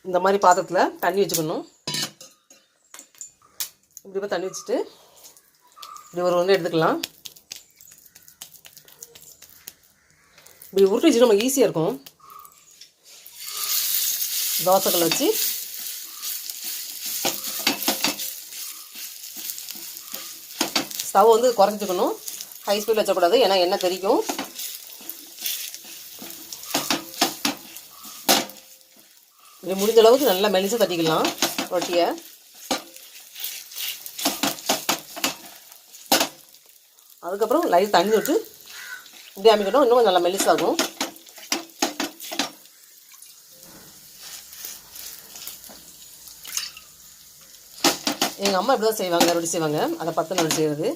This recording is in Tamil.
இந்த மாதிரி பாத்திரத்தில் தண்ணி வச்சுக்கணும். இப்படி தண்ணி வச்சுட்டு இப்படி ஒரு உருண்டை எடுத்துக்கலாம். இப்படி உருட்டி வச்சுட்டு நமக்கு ஈஸியாக இருக்கும். தோசைக்கல் வச்சு ஸ்டவ் வந்து குறைஞ்சிக்கணும். ஹை ஸ்பீடில் வச்சக்கூடாது, ஏன்னா எண்ணெய் தெரிக்கும். இப்படி முடிஞ்ச அளவுக்கு நல்லா மெலிசாக தட்டிக்கலாம் ரொட்டியை. அதுக்கப்புறம் லைட் தண்ணி விட்டு இப்படி அமைக்கணும். இன்னும் கொஞ்சம் நல்லா மெலிசாகும். எங்கள் அம்மா இப்படி தான் செய்வாங்க, ரொட்டி செய்வாங்க. அதை பார்த்து நான் செய்கிறது.